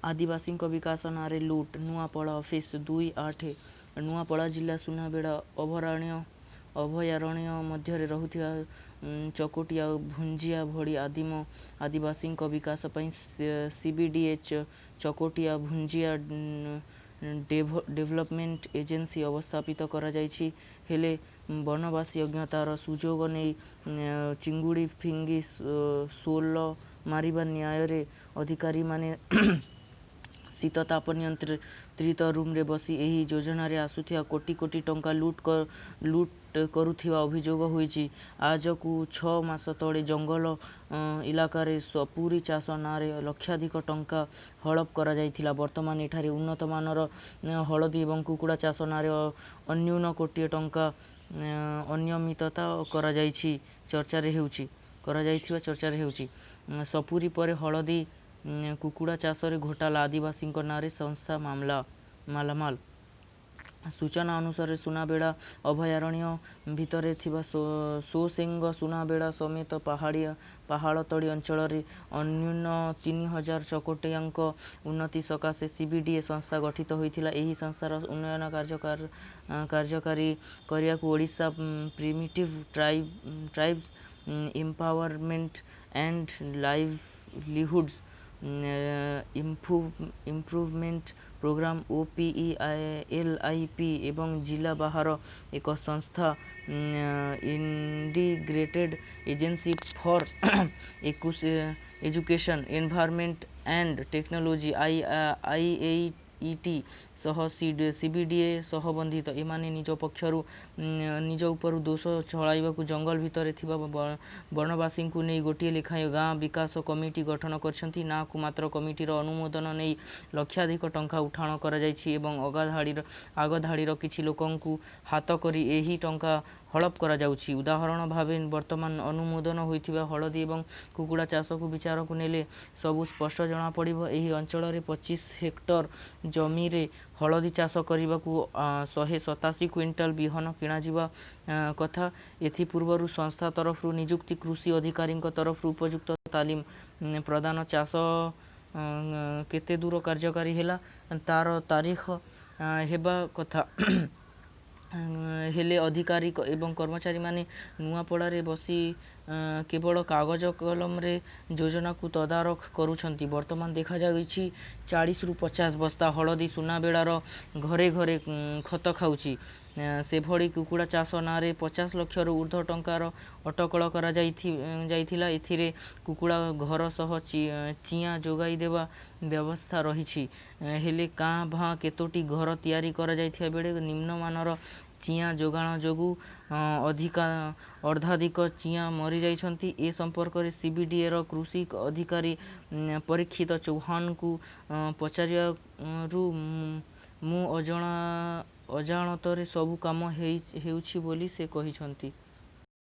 आदिवासी विकास नारे लुट नुआपड़ा ऑफिस 2-8 नुआपड़ा जिला सुनाबेड़ा अभयारण्य मध्य रहुथिबा चकोटिया भुंजिया भड़ी आदिवासी विकास पई सीबीडीएच चकोटिया भुंजिया डेभलपमेंट एजेंसी अवस्थापित करा जायछि। हेले वनवासी अज्ञतार सुजोग नहीं चिंगुड़ी फिंगी सोल मारिबा न्याय अधिकारी माने शीतताप नियंत्रित रूम रे बसी एही योजन आसुथिया कोटी कोटी टंका लुट करुथिबा अभियोग होईछि। आज को 6 मास तले जंगल इलाकार सपुरी चाष नारे लक्षाधिक टंका हड़प करा जायथिला। वर्तमान एठारे उन्नत मानर हलदी एवं कुकुड़ा चाष नारे अन्यून कोटी टंका अनियमितता करा जायछि चर्चा रे हेउछि। सपुरी पर हलदी कुकुड़ा चाष रे घोटाला आदिवासी नारे संस्था मालामाल। सूचना अनुसार सुनाबेड़ा अभयारण्य भितरे थिबा सोसेंग सुनाबेड़ा समेत पहाड़तड़ी अंचल अन्यून 3000 चकोटियांक उन्नति सकाशे सीबीडीए संस्था गठित होइथिला। एही संस्थार उन्नयन कार्यकारी करियाकु Odisha primitive tribes empowerment and livelihoods improvement programme OPELIP एवं जिला बाहर एक संस्था integrated agency for education environment and technology IIET सह सीबीडीए सहबंधित एमाने निज पक्षरु निज उपर दोष चलाइबाकू जंगल भितर थिबा वनवासी को नहीं गोटे लेखाएं गाँ विकास कमिटी गठन करछंती। ना को मात्र कमिटीर अनुमोदन नहीं लक्षाधिक टंका उठाण करा जायछि एवं आगधाड़ीर किछि लोकंकु हाथ करी एही टंका हड़प करा जाउछि। उदाहरण भावे वर्तमान अनुमोदन होइथिबा हलदी एवं कुकुड़ा चाष को विचार को नेले सबु स्पष्ट जना पड़िबो। एही अंचल रे 25 हेक्टर जमी रे हलदी चाष करबाकू 187 क्विंटाल बिहन किणा जिबा कथा। एथि पूर्वरु संस्था तरफ नियुक्ति कृषि अधिकारी तरफ उपयुक्त तालीम प्रदान चाष केते दूर कार्यकारी हेला तार तारीख हेबा कथा। हेले अधिकारी एवं कर्मचारी माने नुआपड़ा रे बसी केवल कागज कलम रे योजना को तदारख करुछंती। वर्तमान देखा जाइछि 40 रु 50 बस्ता हलदी सुनाबेड़ार घरे घरे खत खाउछि। से भड़ी कुकुड़ा चाष नारे 50 लाख रु ऊर्ध्व टंकार अटकल करा जाइथिला। एथिरे कुकुड़ा घर सह चिया जोगाई देवा व्यवस्था रहिछि। हेले काँ भाँ केतोटी घर तैयारी करा जाइथिबा बेले निम्नमानर चिया जोगाण जोगु अर्धाधिक चिया मरी जाइछंती। ए संपर्क रे सीबीडीए र कृषि अधिकारी परीक्षित चौहान को पचारियारु मु अजाणତରେ ସବୁ କାମ ହେଉଛି ବୋଲି ସେ କହିଛନ୍ତି।